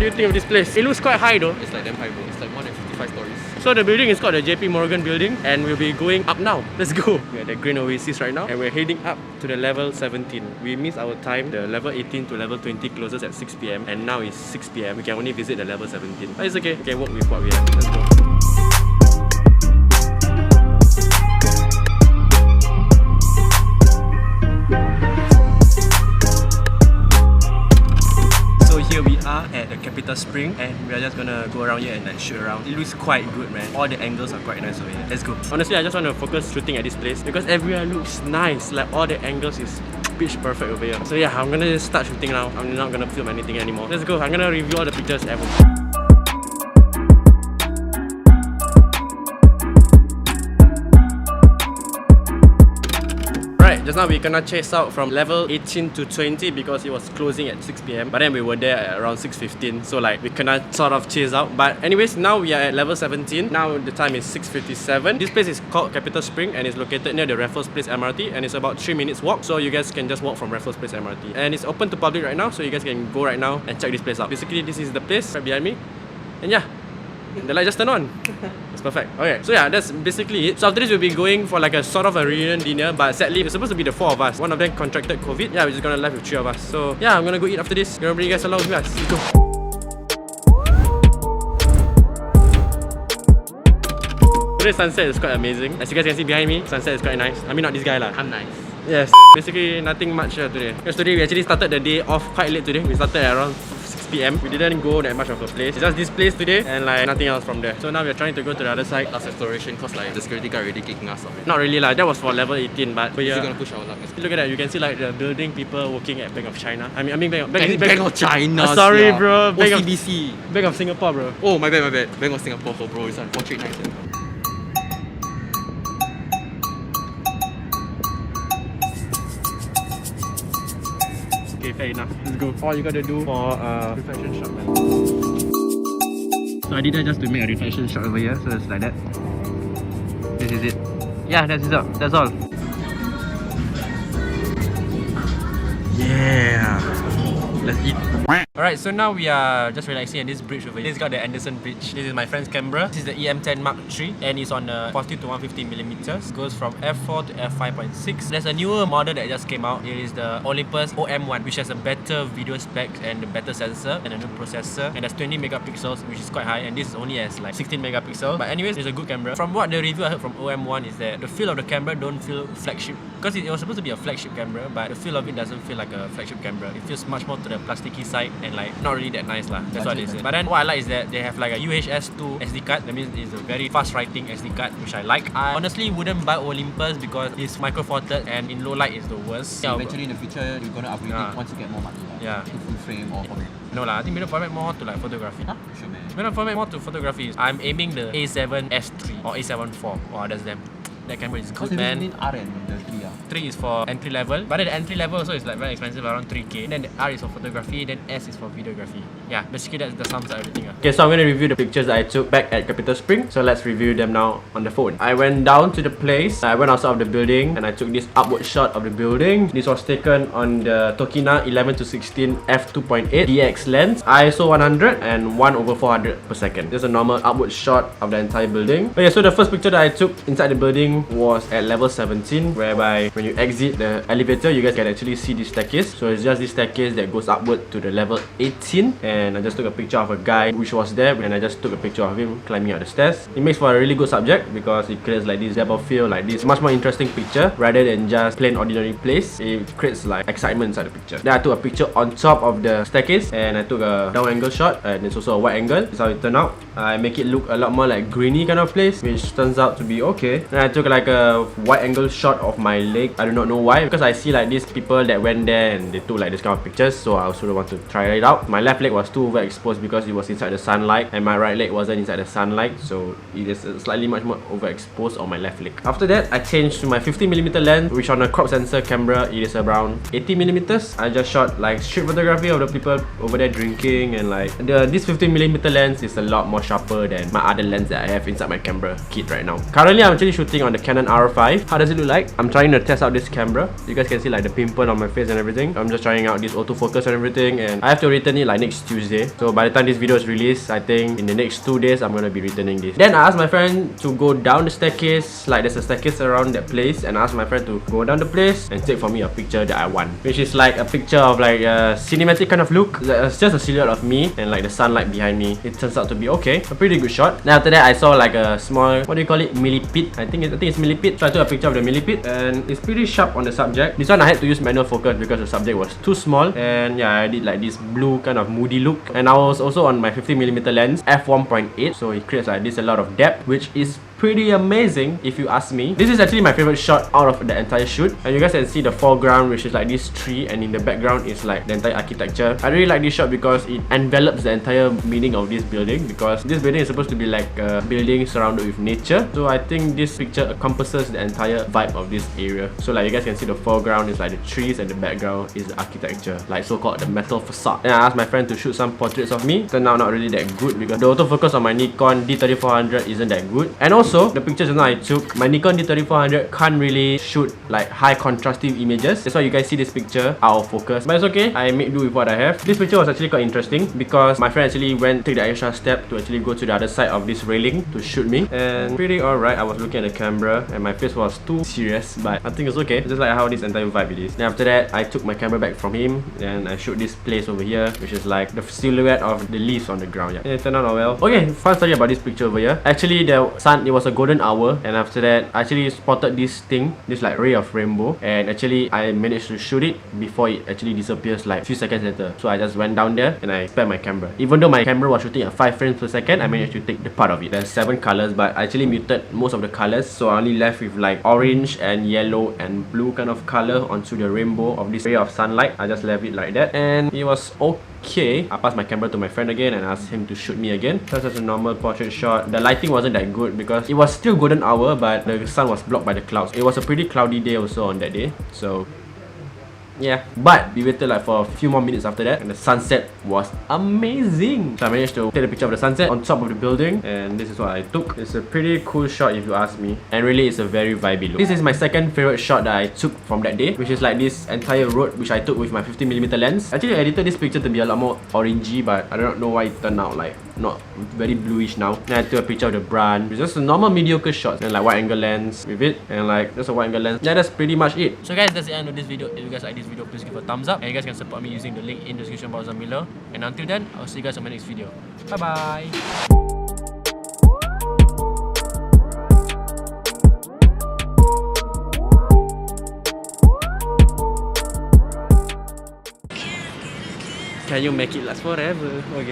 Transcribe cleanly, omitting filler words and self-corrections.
do you think of this place? It looks quite high though. It's like damn high, bro. It's like more than 55 stories. So the building is called the JP Morgan building, and we'll be going up now. Let's go. We're at the Green Oasis right now, and we're heading up to the level 17. We missed our time. The level 18 to level 20 closes at 6 PM, and now it's 6 PM. We can only visit the level 17. But it's okay. We can work with what we have. Let's go. Here we are at the Capital Spring, and we are just gonna go around here and like shoot around. It looks quite good, man. All the angles are quite nice over here. Let's go. Honestly, I just want to focus shooting at this place because everywhere looks nice. Like all the angles is pitch perfect over here. So yeah, I'm gonna just start shooting now. I'm not gonna film anything anymore. Let's go. I'm gonna review all the pictures ever. Just now we gonna chase out from level 18 to 20 because it was closing at 6 PM. But then we were there at around 6:15. So like we gonna sort of chase out. But anyways, now we are at level 17. Now the time is 6:57. This place is called Capital Spring and it's located near the Raffles Place MRT, and it's about 3 minutes walk. So you guys can just walk from Raffles Place MRT. And it's open to public right now, so you guys can go right now and check this place out. Basically, this is the place right behind me. And yeah, the light just turned on. It's perfect. Okay, so yeah, that's basically it. So after this, we'll be going for like a sort of a reunion dinner, but sadly, it's supposed to be the 4 of us. One of them contracted COVID. Yeah, we're just gonna live with 3 of us. So yeah, I'm gonna go eat after this. Gonna bring you guys along with us. Let's go. Today's sunset is quite amazing. As you guys can see behind me, sunset is quite nice. I mean, not this guy lah. I'm nice. Yes. Basically, nothing much today. Because today we actually started the day off quite late today. We started at around 6 PM. We didn't go that much of a place. It's just this place today and like nothing else from there. So now we're trying to go to the other side. Last exploration cause like the security guard already kicking us off. Not really lah. That was for level 18, but We're gonna push our luck. look at that. You can see like the building people working at Bank of China. I mean Bank of China. Sorry, bro. Bank OCBC. Bank of Singapore, bro. Oh, my bad. Bank of Singapore for bro. It's on 439. Okay, fair enough. Let's go. All you gotta do for reflection shot, man. So I did that just to make a reflection shot over here. So it's like that. This is it. Yeah, that's it. That's all. Yeah. Let's eat. Alright, so now we are just relaxing at this bridge over here. This is called the Anderson Bridge. This is my friend's camera. This is the EM10 Mark III, and it's on the 40 to 150 millimeters. Goes from f4 to f5.6. There's a newer model that just came out. It is the Olympus OM1, which has a better video specs and a better sensor and a new processor. And there's 20 megapixels, which is quite high. And this is only as like 16 megapixels. But anyways, it's a good camera. From what the review I heard from OM1 is that the feel of the camera don't feel flagship. Because it was supposed to be a flagship camera, but the feel of it doesn't feel like a flagship camera. It feels much more to the plasticky side and like not really that nice lah. That's what they say. But then what I like is that they have like a UHS-2 SD card. That means it's a very fast writing SD card, which I like. I honestly wouldn't buy Olympus because it's micro four thirds and in low light is the worst. Yeah, eventually in the future you're gonna upgrade it once you get more money. Yeah. To full frame or format. No lah, I think mirror format more to like photography. Huh? Sure, man. Mirror format more to photography. I'm aiming the A7S3 or A7 IV. Wow, that's them. That camera is good, man. R and the 3 3 is for entry level, but then the entry level also is like very expensive, around 3K. Then the R is for photography, then S is for videography. Yeah, basically that's the sums of everything. Okay, so I'm gonna review the pictures that I took back at Capital Spring. So let's review them now on the phone. I went down to the place, I went outside of the building, and I took this upward shot of the building. This was taken on the Tokina 11 to 16 f2.8 DX lens, ISO 100 and 1/400 per second. This is a normal upward shot of the entire building. Okay, so the first picture that I took inside the building was at level 17, whereby when you exit the elevator, you guys can actually see this staircase. So it's just this staircase that goes upward to the level 18, and I just took a picture of a guy which was there, and I just took a picture of him climbing up the stairs. It makes for a really good subject because it creates like this depth of field, like this much more interesting picture rather than just plain ordinary place. It creates like excitement inside the picture. Then I took a picture on top of the staircase, and I took a down angle shot, and it's also a wide angle. This is how it turned out. I make it look a lot more like greeny kind of place, which turns out to be okay. Then I took like a wide angle shot of my leg. I do not know why, because I see like these people that went there and they took like this kind of pictures, so I also want to try it out. My left leg was too overexposed because it was inside the sunlight, and my right leg wasn't inside the sunlight, so it is slightly much more overexposed on my left leg. After that, I changed to my 50mm lens, which on a crop sensor camera it is around 80mm. I just shot like street photography of the people over there drinking, and like this 50mm lens is a lot more sharper than my other lens that I have inside my camera kit right now. Currently, I'm actually shooting on the Canon R5. How does it look like? I'm trying to test out this camera. You guys can see like the pimple on my face and everything. I'm just trying out this autofocus and everything, and I have to return it like next Tuesday. So by the time this video is released, I think in the next 2 days, I'm gonna be returning this. Then I asked my friend to go down the staircase, like there's a staircase around that place, and I asked my friend to go down the place and take for me a picture that I want, which is like a picture of like a cinematic kind of look. It's just a silhouette of me and like the sunlight behind me. It turns out to be okay, a pretty good shot. Then after that, I saw like a small, what do you call it, millipede. I think it's millipede. So I took a picture of the millipede, and it's pretty sharp on the subject. This one I had to use manual focus because the subject was too small, and yeah, I did like this blue kind of moody look. And I was also on my 50mm lens f1.8, so it creates like this a lot of depth, which is pretty amazing if you ask me. This is actually my favorite shot out of the entire shoot, and you guys can see the foreground, which is like this tree, and in the background is like the entire architecture. I really like this shot because it envelops the entire meaning of this building, because this building is supposed to be like a building surrounded with nature. So I think this picture encompasses the entire vibe of this area. So like you guys can see the foreground is like the trees and the background is the architecture, like so-called the metal facade. Then I asked my friend to shoot some portraits of me. Turned out not really that good because the autofocus on my Nikon D3400 isn't that good. And also, the pictures that I took, my Nikon D3400 can't really shoot like high contrastive images. That's why you guys see this picture out of focus. But it's okay, I make do with what I have. This picture was actually quite interesting because my friend actually take the extra step to actually go to the other side of this railing to shoot me. And pretty alright. I was looking at the camera and my face was too serious, but I think it's okay. It's just like how this entire vibe it is. Then after that, I took my camera back from him and I shot this place over here, which is like the silhouette of the leaves on the ground. Yeah, it turned out well. Okay, fun story about this picture over here. Actually, the sun, it was a golden hour, and after that, I actually spotted this thing, this like ray of rainbow, and actually I managed to shoot it before it actually disappears like a few seconds later. So I just went down there and I spared my camera. Even though my camera was shooting at 5 frames per second, I managed to take the part of it. There's 7 colors, but I actually muted most of the colors, so I only left with like orange and yellow and blue kind of color onto the rainbow of this ray of sunlight. I just left it like that, and it was okay. I passed my camera to my friend again and asked him to shoot me again. That's just a normal portrait shot. The lighting wasn't that good because it was still golden hour, but the sun was blocked by the clouds. It was a pretty cloudy day also on that day, so yeah. But we waited like for a few more minutes after that, and the sunset was amazing. So I managed to take a picture of the sunset on top of the building, and this is what I took. It's a pretty cool shot if you ask me, and really it's a very vibey look. This is my second favorite shot that I took from that day, which is like this entire road which I took with my 50mm lens. Actually, I edited this picture to be a lot more orangey, but I don't know why it turned out like not very bluish now. Then I took a picture of the branch. It's just a normal mediocre shot, and like wide angle lens with it, and like just a wide angle lens. Yeah, that's pretty much it. So guys, that's the end of this video. If you guys like this video, please give a thumbs up, and you guys can support me using the link in the description box down below. And until then, I'll see you guys on my next video. Bye bye. Can you make it last forever? Okay.